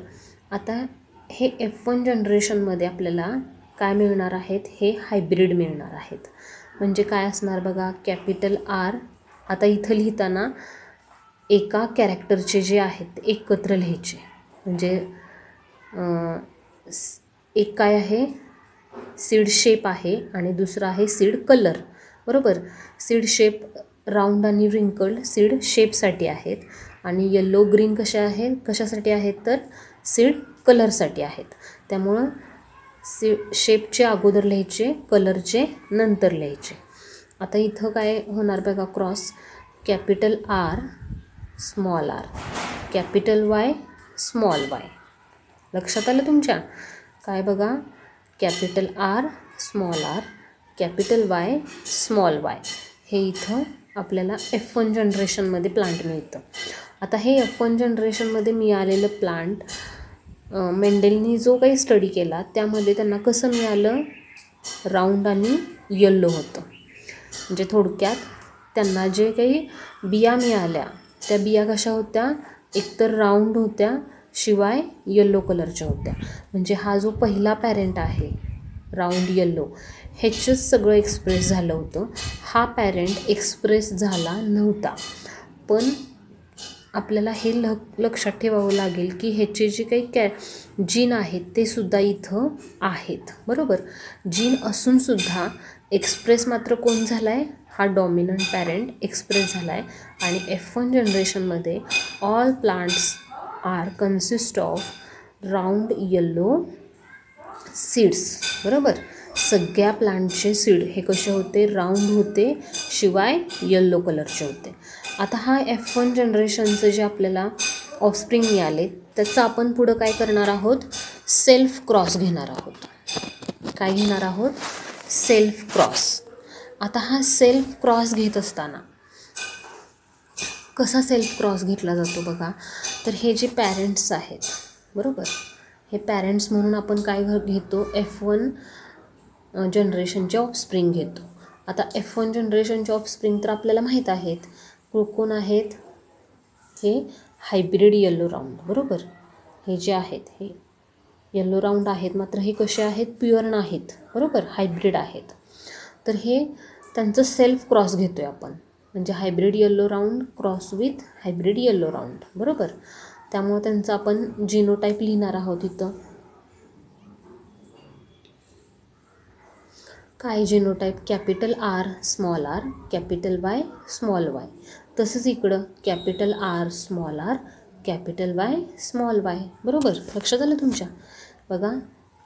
Speaker 1: आता हे F1 जनरेशनमध्ये आपल्याला काय मिळणार आहेत हे हायब्रिड मिळणार आहेत. म्हणजे काय असणार बघा कॅपिटल आर, आता इथं लिहिताना एका कॅरेक्टरचे जे आहेत एकत्र लिहायचे. म्हणजे एक काय आहे सीड शेप आहे आणि दुसरा आहे सीड कलर. बरोबर, सीड शेप राऊंड आणि रिंकल्ड सीड शेपसाठी आहेत आणि येल्लो ग्रीन कशासाठी आहेत तर सीड कलरसाठी आहेत. त्यामुळं शेपचे अगोदर लिहायचे, कलरचे नंतर लिहायचे. आता इथं काय होणार बघा cross capital R small R capital Y small Y. लक्षात आलं तुमच्या काय बघा capital R small R capital Y small Y. हे इथं आपल्याला F1 जनरेशनमध्ये प्लांट मिळतं. आता हे F1 जनरेशनमध्ये मिळालेलं प्लांट मेंडेलनी जो काही स्टडी केला त्यामध्ये त्यांना कसं मिळालं राऊंड आणि येल्लो होतं. म्हणजे थोडक्यात त्यांना जे काही बिया मिळाल्या त्या बिया कशा होत्या एकतर राऊंड होत्या शिवाय येल्लो कलरच्या होत्या. म्हणजे हा जो पहिला पॅरेंट आहे राऊंड येल्लो ह्याचंच सगळं एक्सप्रेस झालं होतं. हा पॅरेंट एक्सप्रेस झाला नव्हता. पण आपल्याला हे लक्षात ठेवावं लागेल की ह्याचे जे काही जीन आहेत ते सुद्धा इथं आहेत. बरोबर, जीन असूनसुद्धा एक्सप्रेस मात्र कोण झाला आहे हा डॉमिनंट पॅरेंट एक्सप्रेस झाला आहे. आणि F1 जनरेशनमध्ये all plants are consist of round yellow seeds. बरोबर, सगळ्या प्लांटचे सीड हे कसे होते राऊंड होते शिवाय येल्लो कलरचे होते. आता हा F1 जनरेशनचं जे आपल्याला ऑफस्प्रिंग मिळाले त्याचं आपण पुढं काय करणार आहोत सेल्फ क्रॉस घेणार आहोत. काय घेणार आहोत सेल्फ क्रॉस. आता हा सेल्फ क्रॉस घेत असताना कसा सेल्फ क्रॉस घेतला जातो बघा. तर हे जे पॅरेंट्स आहेत बरोबर हे पॅरेंट्स म्हणून आपण काय घेतो F1 जनरेशनचे ऑफस्प्रिंग घेतो. आता F1 जनरेशनचे ऑफस्प्रिंग तर आपल्याला माहीत आहेत कोण आहेत हे हायब्रिड येल्लो राऊंड. बरोबर, हे जे आहेत हे येल्लो राऊंड आहेत मात्र हे कसे आहेत प्युअर नाहीत. बरोबर, हायब्रिड आहेत. तर हे त्यांचं सेल्फ क्रॉस घेतो आहे आपण, म्हणजे hybrid yellow round cross with hybrid yellow round. बरोबर, त्यामुळे त्यांचं आपण जिनोटाईप लिहिणार आहोत इथं. काय genotype capital R small R capital Y small Y. तसंच इकडं capital R small R capital Y small Y. बरोबर, लक्षात आलं तुमच्या. बघा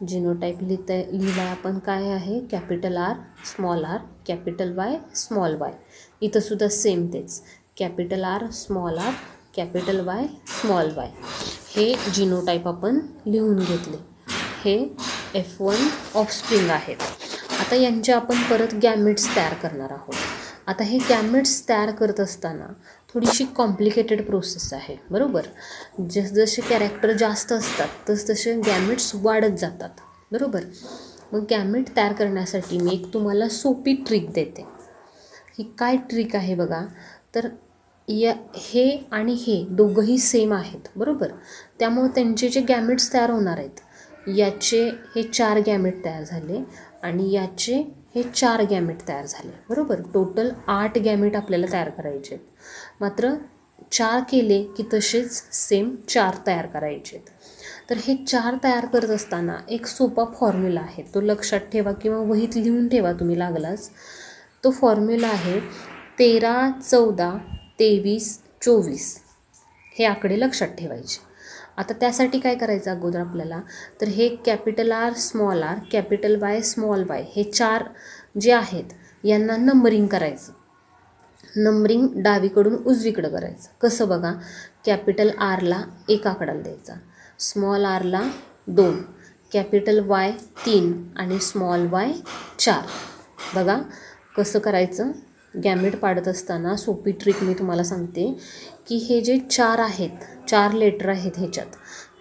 Speaker 1: जिनोटाईप लिहिला आपण काय आहे capital R small R capital Y small Y. इथंसुद्धा सेम तेच capital R small R capital Y small Y हे जिनोटाईप आपण लिहून घेतले. हे F1 ऑफस्प्रिंग आहेत. आता यांचे आपण परत गॅमेट्स तयार करणार आहोत. आता हे गॅमेट्स तयार करत असताना थोडीशी कॉम्प्लिकेटेड प्रोसेस आहे, बरोबर. जसजसे कॅरेक्टर जास्त असतात तसतसे गॅमेट्स वाढत जातात, बरोबर. मग गॅमेट तयार करण्यासाठी मी एक तुम्हाला सोपी ट्रिक देते. ही काय ट्रिक आहे बघा. तर हे आणि हे दोघंही सेम आहेत, बरोबर. त्यामुळे त्यांचे जे गॅमेट्स तयार होणार आहेत, याचे हे 4 गॅमेट तयार झाले आणि याचे हे 4 गॅमेट तयार झाले, बरोबर. टोटल 8 गॅमेट आपल्याला तयार करायचे आहेत. मात्र 4 केले की तसेच सेम 4 तयार करायचे आहेत. तर हे 4 तयार करत असताना एक सोपा फॉर्म्युला आहे, तो लक्षात ठेवा किंवा वहीत लिहून ठेवा तुम्ही लागलाच. तो फॉर्म्युला आहे 13, 14, 23, 24 हे आकडे लक्षात ठेवायचे. आता त्यासाठी काय करायचं अगोदर आपल्याला, तर हे capital R small R capital Y small Y हे 4 जे आहेत यांना नंबरिंग करायचं. नंबरिंग डावीकडून उजवीकडं करायचं. कसं बघा, कॅपिटल आरला 1 आकडाला द्यायचा, स्मॉल आरला 2, कॅपिटल वाय 3 आणि स्मॉल वाय 4. बघा कसं करायचं. गॅमेट पाडत असताना सोपी ट्रिक मी तुम्हाला सांगते की हे जे 4 आहेत, 4 लेटर आहेत ह्याच्यात,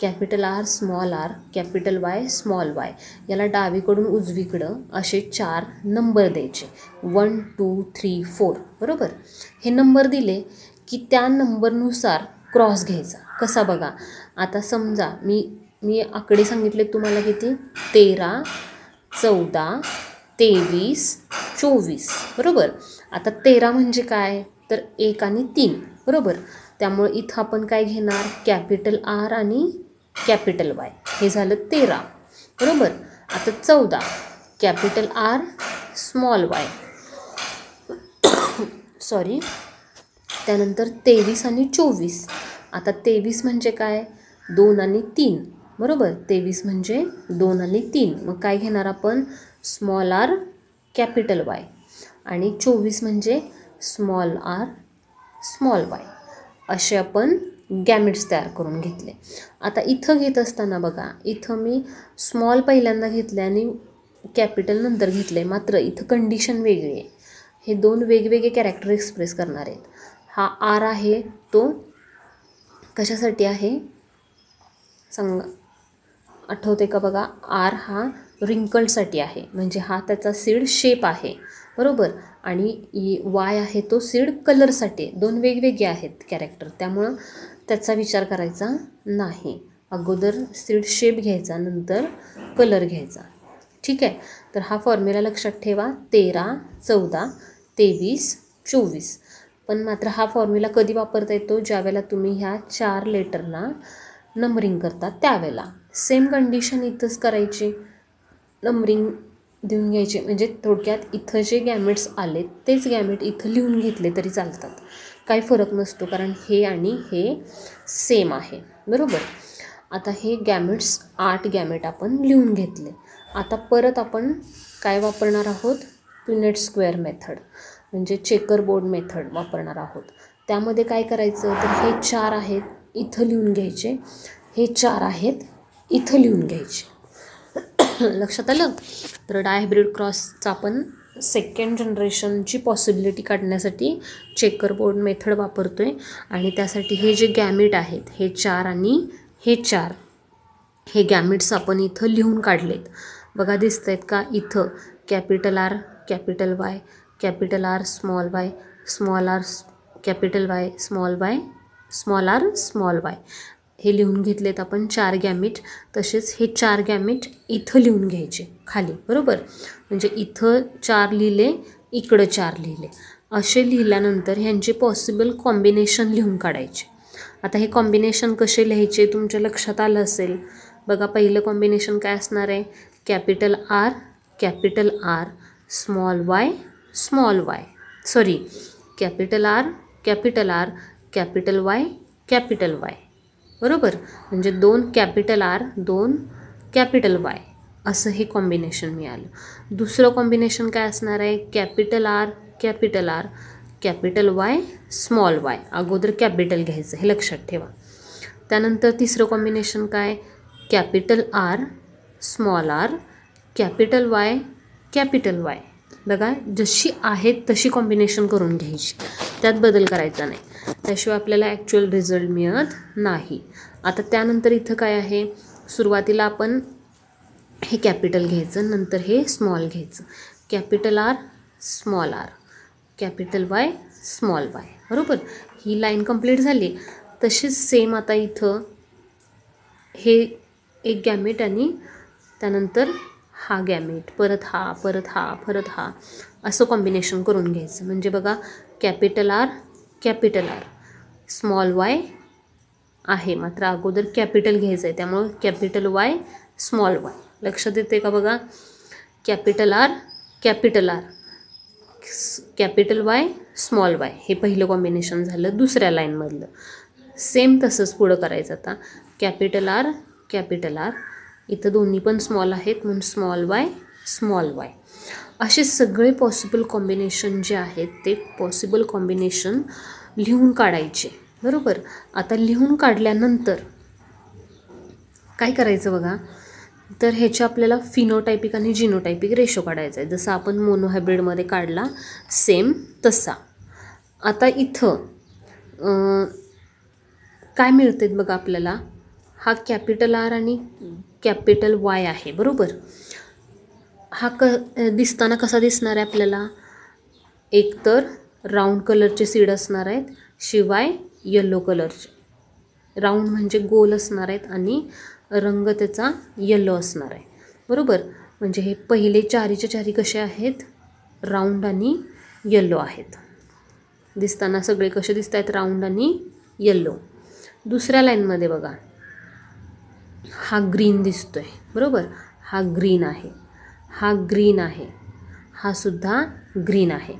Speaker 1: capital R small R capital Y small Y, याला डावीकडून उजवीकडं असे 4 नंबर द्यायचे. 1 2 3 4, बरोबर. हे नंबर दिले की त्या नंबरनुसार क्रॉस घ्यायचा. कसा बघा, आता समजा मी आकडे सांगितले तुम्हाला किती, 13, 14, 23, 24, बरोबर. आता 13 म्हणजे काय, तर 1 आणि 3, बरोबर. त्यामुळे इथं आपण काय घेणार, कॅपिटल आर आणि कॅपिटल वाय, हे झालं 13, बरोबर. आता 14, capital R small Y sorry. त्यानंतर 23 आणि 24. आता 23 म्हणजे काय, 2 आणि 3, बरोबर. 23 म्हणजे 2 आणि 3. मग काय घेणार आपण, स्मॉल आर कॅपिटल वाय आणि 24 म्हणजे स्मॉल आर स्मॉल वाय. असे आपण गॅमेट्स तयार करून घेतले. आता इथं घेत असताना बघा, इथं मी स्मॉल पहिल्यांदा घेतले आणि कॅपिटल नंतर घेतले. मात्र इथं कंडिशन वेगळी आहे. हे 2 वेगवेगळे कॅरेक्टर एक्सप्रेस करणार आहेत. हा आर आहे तो कशासाठी आहे सांगा, आठवते का बघा. आर हा रिंकल्डसाठी आहे, म्हणजे हा त्याचा सीड शेप आहे, बरोबर. आणि वाय आहे तो सीड कलरसाठी. 2 वेगवेगळे आहेत कॅरेक्टर, त्यामुळं त्याचा विचार करायचा नाही. अगोदर सीड शेप घ्यायचा, नंतर कलर घ्यायचा, ठीक आहे. तर हा फॉर्म्युला लक्षात ठेवा, 13, 14, 23, 24. पण मात्र हा फॉर्म्युला कधी वापरता येतो, ज्यावेळेला तुम्ही ह्या 4 लेटरना नंबरिंग करतात त्यावेळेला. सेम कंडिशन इथंच करायची, नंबरिंग देऊन घ्यायचे. म्हणजे थोडक्यात इथं जे गॅमेट्स आले तेच गॅमेट इथं लिहून घेतले तरी चालतात, काही फरक नसतो, कारण हे आणि हे सेम आहे, बरोबर. आता हे गॅमेट्स 8 गॅमेट आपण लिहून घेतले. आता परत आपण काय वापरणार आहोत, प्युनेट स्क्वेअर मेथड म्हणजे चेकर बोर्ड मेथड वापरणार आहोत. त्यामध्ये काय करायचं, तर हे 4 आहेत इथं लिहून घ्यायचे, हे 4 आहेत इथं लिहून घ्यायचे. लक्षात आलं. तर डायहायब्रिड क्रॉसचा आपण 2nd जनरेशनची पॉसिबिलिटी काढण्यासाठी चेकर बोर्ड मेथड वापरतो आहे. आणि त्यासाठी हे जे गॅमेट आहेत, हे 4 आणि हे 4 हे गॅमेट्स आपण इथं लिहून काढलेत. बघा दिसत आहेत का, इथं capital R capital Y capital R small Y small R capital Y small R small Y हे लिहून घेतलेत आपण 4 गॅमेट. तसेच हे 4 गॅमेट इथं लिहून घ्यायचे खाली, बरोबर. म्हणजे इथं 4 लिहिले, इकडं 4 लिहिले. असे लिहिल्यानंतर ह्यांचे पॉसिबल कॉम्बिनेशन लिहून काढायचे. आता हे कॉम्बिनेशन कसे लिहायचे तुमच्या लक्षात आलं असेल. बघा पहिलं कॉम्बिनेशन काय असणार आहे, capital R small Y sorry capital R capital Y, बरोबर. म्हणजे 2 कॅपिटल आर 2 कॅपिटल वाय असं हे कॉम्बिनेशन मिळालं. दुसरं कॉम्बिनेशन काय असणार आहे, capital R capital Y small Y, अगोदर कॅपिटल घ्यायचं हे लक्षात ठेवा. त्यानंतर तिसरं कॉम्बिनेशन काय, capital R small R capital Y capital Y. बघा जशी आहेत तशी कॉम्बिनेशन करून घ्यायची, त्यात बदल करायचा नाही, त्याशिवाय आपल्याला ॲक्च्युअल रिझल्ट मिळत नाही. आता त्यानंतर इथं काय आहे, सुरुवातीला आपण हे कॅपिटल घ्यायचं, नंतर हे स्मॉल घ्यायचं, capital R small R capital Y small Y. बरोबर, ही लाईन कंप्लीट झाली. तशीच सेम आता इथं हे एक गॅमेट आणि त्यानंतर हा गॅमेट, परत हा परत हा परत हा, असं कॉम्बिनेशन करून घ्यायचं. म्हणजे बघा कॅपिटल आर स्मॉल वाय आहे, मात्र अगोदर कॅपिटल घ्यायचं आहे, त्यामुळं कॅपिटल वाय स्मॉल वाय. लक्षात येते का बघा, capital R capital Y small Y, हे पहिलं कॉम्बिनेशन झालं दुसऱ्या लाईनमधलं. सेम तसंच पुढं करायचं. आता कॅपिटल आर इथं दोन्ही पण स्मॉल आहेत म्हणून स्मॉल वाय. असे सगळे पॉसिबल कॉम्बिनेशन जे आहेत ते पॉसिबल कॉम्बिनेशन लिहून काढायचे. बरोबर, आता लिहून काढल्यानंतर काय करायचं बघा, तर ह्याच्या आपल्याला फिनोटायपिक आणि जिनोटायपिक रेशो काढायचा आहे, जसं आपण मोनोहायब्रिडमध्ये काढला सेम तसा. आता इथं काय मिळते बघा आपल्याला, हा कॅपिटल आर आणि कॅपिटल वाय आहे. बरोबर, हा दिसताना कसा दिसणार आहे आपल्याला, एक तर राऊंड कलरचे सीड असणार आहेत, शिवाय येलो कलरचे, राऊंड म्हणजे गोल असणार आहेत आणि रंग त्याचा येलो असणार आहे. बरोबर, म्हणजे हे पहिले चारीचे चारी कसे आहेत, राऊंड आणि येलो आहेत. दिसताना सगळे कसे दिसत आहेत, राऊंड आणि येलो. दुसऱ्या लाईनमध्ये बघा हा ग्रीन दिसतोय. बरोबर, हा ग्रीन आहे, हा सुद्धा ग्रीन आहे.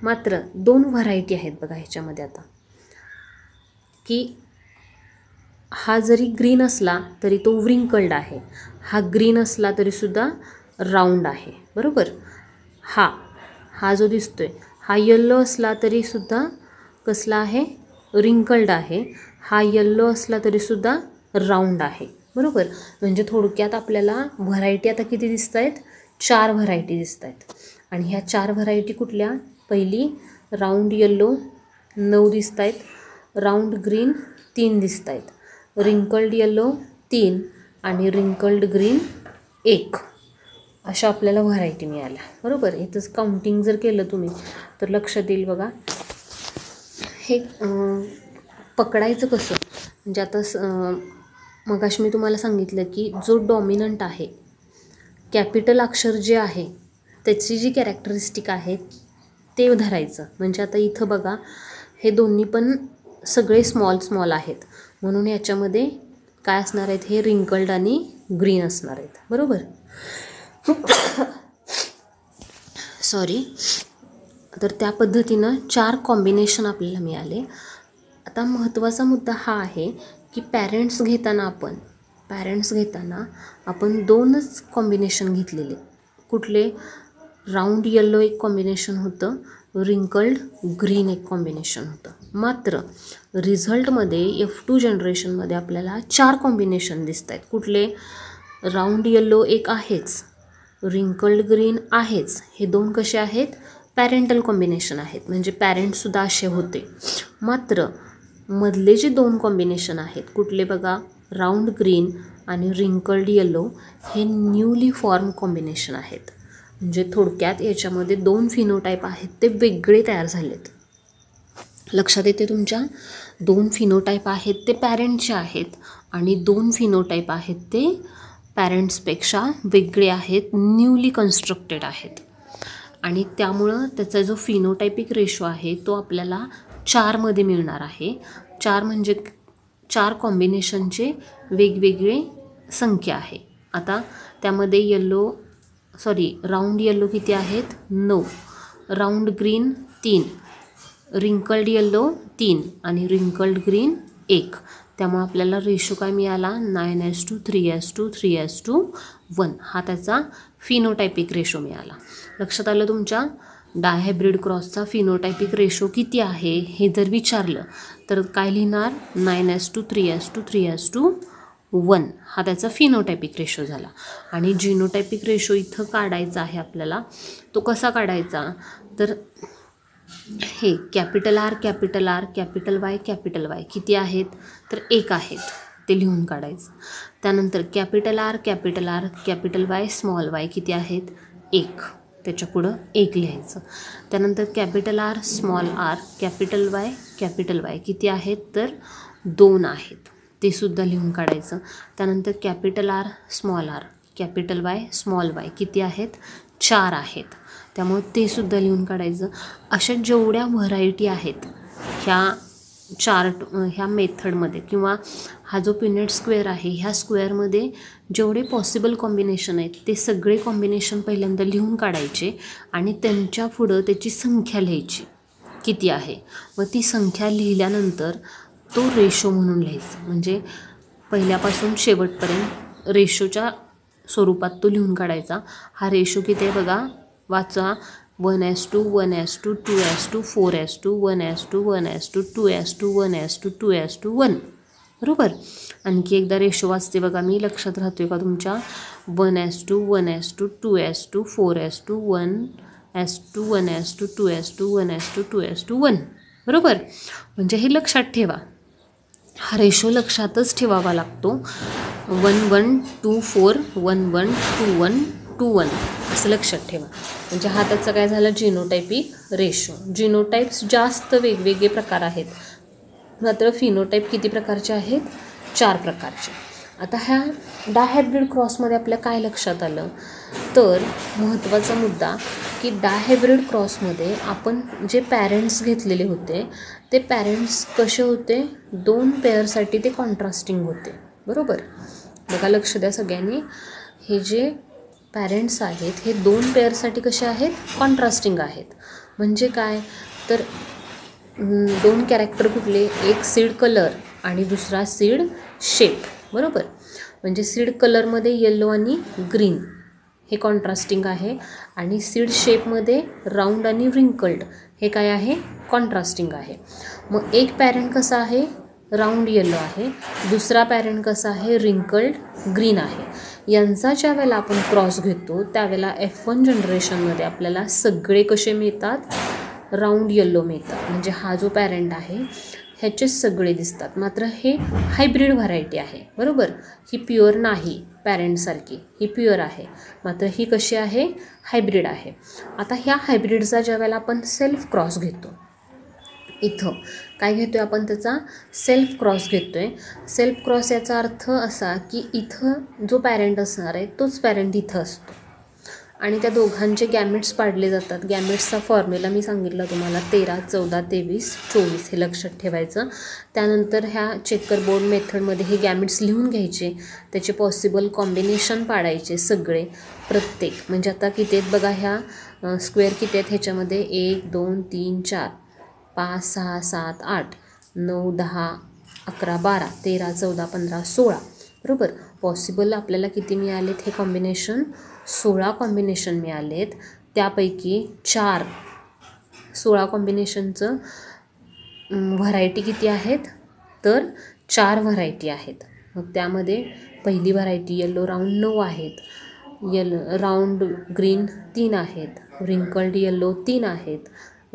Speaker 1: मात्र दोन व्हरायटी आहेत बघा ह्याच्यामध्ये. आता की हा जरी ग्रीन असला तरी तो व्रिंकल्ड आहे, हा ग्रीन असला तरीसुद्धा राऊंड आहे. बरोबर, हा जो दिसतोय हा येल्लो असला तरीसुद्धा कसला आहे, रिंकल्ड आहे, हा येल्लो असला तरीसुद्धा राऊंड आहे. बरोबर, म्हणजे थोडक्यात आपल्याला व्हरायटी आता किती दिसत आहेत, 4 व्हरायटी दिसत आहेत. आणि ह्या 4 व्हरायटी कुठल्या, पहिली राऊंड येल्लो 9 दिसत आहेत, राऊंड ग्रीन 3 दिसत आहेत, रिंकल्ड येल्लो 3 आणि रिंकल्ड ग्रीन 1, अशा आपल्याला व्हरायटी मिळाल्या. बरोबर, इथंच काउंटिंग जर केलं तुम्ही तर लक्षात येईल बघा. हे पकडायचं कसं, म्हणजे आता मगाशी मी तुम्हाला सांगितलं की जो डॉमिनंट आहे, कॅपिटल अक्षर जे आहे त्याची जी कॅरेक्टरिस्टिक आहे ते धरायचं. म्हणजे आता इथं बघा हे दोन्ही पण सगळे स्मॉल आहेत, म्हणून याच्यामध्ये काय असणार आहेत, हे रिंकल्ड आणि ग्रीन असणार आहेत. बरोबर, सॉरी. तर त्या पद्धतीनं 4 कॉम्बिनेशन आपल्याला मिळाले. आता महत्त्वाचा मुद्दा हा आहे की पॅरेंट्स घेताना आपण 2च कॉम्बिनेशन घेतलेले. कुठले, राऊंड येल्लो एक कॉम्बिनेशन होतं, रिंकल्ड ग्रीन एक कॉम्बिनेशन होतं. मात्र रिझल्टमध्ये F2 जनरेशनमध्ये आपल्याला 4 कॉम्बिनेशन दिसत आहेत. कुठले, राऊंड येल्लो एक आहेच, रिंकल्ड ग्रीन आहेच, हे 2 कसे आहेत, पॅरेंटल कॉम्बिनेशन आहेत, म्हणजे पॅरेंट्ससुद्धा असे होते. मात्र मधले जे 2 कॉम्बिनेशन आहेत कुठले बघा, राऊंड ग्रीन आणि रिंकल्ड येल्लो, हे न्यूली फॉर्म कॉम्बिनेशन आहेत. म्हणजे थोडक्यात याच्यामध्ये 2 फिनोटाईप आहेत ते वेगळे तयार झालेत. लक्षात येते तुमच्या, 2 फिनोटाईप आहेत ते पॅरेंटचे आहेत आणि 2 फिनोटाईप आहेत ते पॅरेंट्सपेक्षा वेगळे आहेत, न्यूली कन्स्ट्रक्टेड आहेत. आणि त्यामुळं त्याचा जो फिनोटायपिक रेशो आहे तो आपल्याला 4मध्ये मिळणार आहे. 4 म्हणजे 4 कॉम्बिनेशनचे वेगवेगळे संख्या आहे. आता त्यामध्ये राऊंड येल्लो किती आहेत, 9, राऊंड ग्रीन 3, रिंकल्ड येल्लो 3 आणि रिंकल्ड ग्रीन 1. त्यामुळे आपल्याला रेशो काय मिळाला, 9:3:3:1, हा त्याचा फिनोटायपिक रेशो मिळाला. लक्षात आलं तुमच्या. डायहायब्रिड क्रॉसचा फिनोटायपिक रेशो किती आहे हे जर विचारलं तर काय लिहिणार 9:3:3:1 हा त्याचा फिनोटायपिक रेशो झाला. आणि जिनोटायपिक रेशो इथं काढायचा आहे आपल्याला. तो कसा काढायचा तर हे capital R capital R capital Y किती आहेत तर 1 आहेत ते लिहून काढायचं. त्यानंतर capital R capital Y small Y किती आहेत 1, त्याच्या पुढं 1 लिहायचं. त्यानंतर capital R small R capital Y किती आहेत तर 2 आहेत ते सुद्धा लिहून काढायचं. त्यानंतर capital R capital Y small Y किती आहेत 4 आहेत, त्यामुळे ते सुद्धा लिहून काढायचं. अशा जेवढ्या व्हरायटी आहेत ह्या मेथडमध्ये किंवा हा जो पिनेट स्क्वेअर आहे ह्या स्क्वेअरमध्ये जेवढे पॉसिबल कॉम्बिनेशन आहेत ते सगळे कॉम्बिनेशन पहिल्यांदा लिहून काढायचे आणि त्यांच्या पुढं त्याची संख्या लिहायची किती आहे. मग ती संख्या लिहिल्यानंतर तो रेशो म्हणून लिहायचं. म्हणजे पहिल्यापासून शेवटपर्यंत रेशोच्या स्वरूपात तो लिहून काढायचा. हा रेशो किती आहे बघा, वाचा. 1:1:2 2:2 4:1 1:2 2:1 बरोबर. आणखी एकदा रेशो वाचते बघा मी, लक्षात राहतोय का तुमच्या. 1:2 2:2 4:1 1:2 2:1 बरोबर. म्हणजे हे लक्षात ठेवा, हा रेशो लक्षातच ठेवावा लागतो. 1:1:2:4 1:1:2:1 असं लक्षात ठेवा. म्हणजे हा त्याचा काय झाला जिनोटायपिक रेशो. जिनोटाइप्स जास्त वेगवेगळे प्रकार आहेत, मात्र फिनोटाईप किती प्रकारचे आहेत 4 प्रकारचे. आता ह्या डायहायब्रिड क्रॉसमध्ये आपल्या काय लक्षात आलं तर महत्त्वाचा मुद्दा की डायहायब्रिड क्रॉसमध्ये आपण जे पॅरेंट्स घेतलेले होते ते पॅरेंट्स कसे होते, 2 पेअरसाठी ते कॉन्ट्रास्टिंग होते बरोबर. बघा लक्ष द्या सगळ्यांनी, हे जे पॅरेंट्स आहेत हे 2 पेअरसाठी कसे आहेत कॉन्ट्रास्टिंग आहेत. म्हणजे काय तर 2 कॅरेक्टर कुठले, एक सीड कलर आणि दुसरा सीड शेप बरोबर. म्हणजे सीड कलरमध्ये येलो आणि ग्रीन हे कॉन्ट्रास्टिंग आहे आणि सीड शेपमध्ये राऊंड आणि रिंकल्ड हे काय आहे कॉन्ट्रास्टिंग आहे. मग एक पॅरेंट कसा आहे राऊंड येलो आहे, दुसरा पॅरेंट कसा आहे रिंकल्ड ग्रीन आहे. यांचा ज्या वेळेला आपण क्रॉस घेतो त्यावेळेला F1 जनरेशनमध्ये आपल्याला सगळे कसे मिळतात, राऊंड येल्लो मिळतात. म्हणजे हा जो पॅरेंट आहे ह्याचे सगळे दिसतात. मात्र हे हायब्रिड व्हरायटी आहे बरोबर. ही प्युअर नाही पॅरेंटसारखी, ही प्युअर आहे, मात्र ही कशी आहे हायब्रिड आहे. आता ह्या हायब्रिडचा ज्या वेळेला आपण सेल्फ क्रॉस घेतो, इथं काय घेतो आहे आपण त्याचा सेल्फ क्रॉस घेतो आहे. सेल्फ क्रॉस याचा अर्थ असा की इथं जो पॅरेंट असणार आहे तोच पॅरेंट इथं असतो आणि त्या दोघांचे गॅमेट्स पाडले जातात. गॅमेट्सचा फॉर्म्युला मी सांगितला तुम्हाला 13 14 23 24 हे लक्षात ठेवायचं. त्यानंतर ह्या चेकर बोर्ड मेथडमध्ये हे गॅमेट्स लिहून घ्यायचे, त्याचे पॉसिबल कॉम्बिनेशन पाडायचे सगळे प्रत्येक. म्हणजे आता किती आहेत बघा, ह्या स्क्वेअर किती आहेत ह्याच्यामध्ये 1 2 3 4 5 6 7 8 9 10 11 12 13 14 15 16 बरोबर. पॉसिबल आपल्याला किती मिळालेत हे कॉम्बिनेशन, 16 कॉम्बिनेशन मिळालेत. त्यापैकी 16 कॉम्बिनेशनचं व्हरायटी किती आहेत तर 4 व्हरायटी आहेत. मग त्यामध्ये पहिली व्हरायटी येलो राऊंड 9 आहेत, राऊंड ग्रीन 3 आहेत, रिंकल्ड येलो 3 आहेत,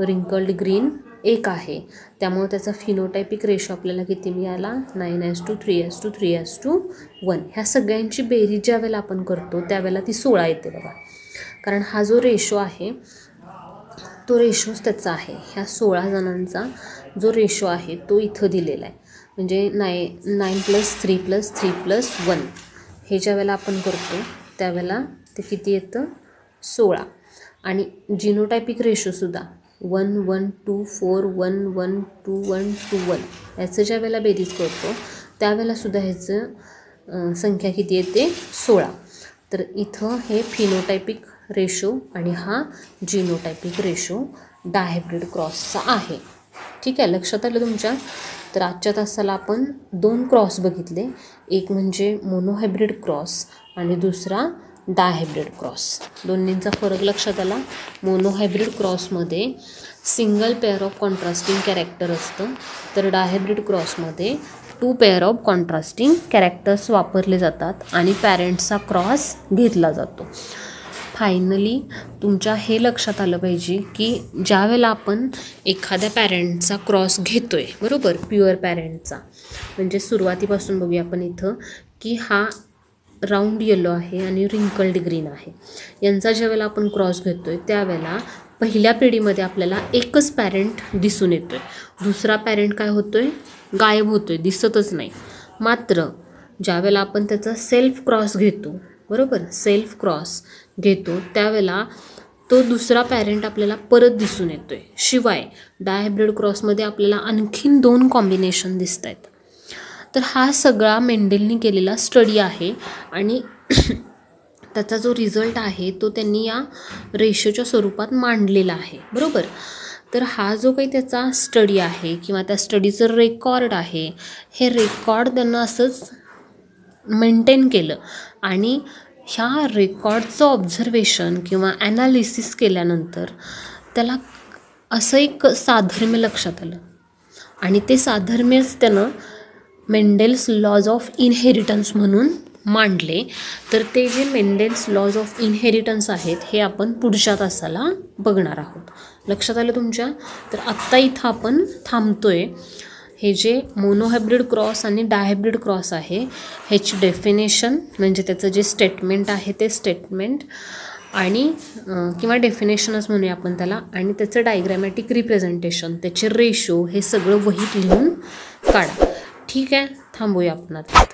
Speaker 1: रिंकल्ड ग्रीन 1 आहे. त्यामुळे त्याचा फिनोटायपिक रेशो आपल्याला किती मिळाला 9:3:3:1. ह्या सगळ्यांची बेरीज ज्या वेळेला आपण करतो त्यावेळेला ती 16 येते बघा. कारण हा जो रेशो आहे तो रेशोच त्याचा आहे. ह्या 16 जणांचा जो रेशो आहे तो इथं दिलेला आहे. म्हणजे 9 + 3 + 3 + 1 हे ज्या वेळेला आपण करतो त्यावेळेला ते किती येतं 16. आणि जिनोटायपिक रेशोसुद्धा 1 1 2 4 1 1 2 1 2 1 याचं ज्या वेळेला बेरीज करतो त्यावेळेलासुद्धा ह्याचं संख्या किती येते 16. तर इथं हे फिनोटायपिक रेशो आणि हा जिनोटायपिक रेशो डायहायब्रिड क्रॉसचा आहे. ठीक आहे, लक्षात आलं तुमच्या. तर आजच्या तासाला आपण 2 क्रॉस बघितले, एक म्हणजे मोनोहायब्रिड क्रॉस आणि दुसरा डायहायब्रिड क्रॉस. दोन्हींचा फरक लक्षात आला. मोनोहायब्रिड क्रॉसमध्ये single pair of contrasting character असतं, तर डायहायब्रिड क्रॉसमध्ये 2 पेअर ऑफ कॉन्ट्रास्टिंग कॅरेक्टर्स वापरले जातात आणि पॅरेंट्सचा क्रॉस घेतला जातो. फायनली तुमच्या हे लक्षात आलं पाहिजे की ज्या वेळेला आपण एखाद्या पॅरेंटचा क्रॉस घेतो आहे, बरोबर, प्युअर पॅरेंटचा, म्हणजे सुरुवातीपासून बघूया आपण इथं की हा राऊंड येलो आहे आणि रिंकल्ड ग्रीन आहे. यांचा ज्या वेळेला आपण क्रॉस घेतो आहे त्यावेळेला पहिल्या पिढीमध्ये आपल्याला एकच पॅरेंट दिसून येतो आहे, दुसरा पॅरेंट काय होतो आहे, गायब होतो आहे, दिसतच नाही. मात्र ज्यावेळेला आपण त्याचा सेल्फ क्रॉस घेतो, बरोबर, सेल्फ क्रॉस घेतो त्यावेळेला तो दुसरा पॅरेंट आपल्याला परत दिसून येतो आहे. शिवाय डायहायब्रिड क्रॉसमध्ये आपल्याला आणखीन 2 कॉम्बिनेशन दिसत आहेत. तर हा सगळा मेंडेलनी केलेला स्टडी आहे आणि त्याचा जो रिझल्ट आहे तो त्यांनी या रेशोच्या स्वरूपात मांडलेला आहे, बरोबर. तर हा जो काही त्याचा स्टडी आहे किंवा त्या स्टडीचं रेकॉर्ड आहे, हे रेकॉर्ड त्यांना असंच मेंटेन केलं आणि ह्या रेकॉर्डचं ऑब्झर्वेशन किंवा ॲनालिसिस केल्यानंतर त्याला असं एक साधर्म्य लक्षात आलं आणि ते साधर्म्यच त्यानं मेंडेल्स लॉज ऑफ इनहेरिटन्स म्हणून मांडले. तर ते जे मेंडेल्स लॉज ऑफ इनहेरिटन्स आहेत हे आपण पुढच्या तासाला बघणार आहोत. लक्षात आलं तुमच्या? तर आत्ता इथं आपण थांबतोय. हे जे मोनोहायब्रिड क्रॉस आणि डायहायब्रिड क्रॉस आहे ह्याची डेफिनेशन म्हणजे त्याचं जे स्टेटमेंट आहे ते स्टेटमेंट आणि किंवा डेफिनेशनच म्हणूया आपण त्याला, आणि त्याचं डायग्रॅमॅटिक रिप्रेझेंटेशन, त्याचे रेशो, हे सगळं वहीत लिहून काढा. ठीक आहे, थांबूया आपण आता.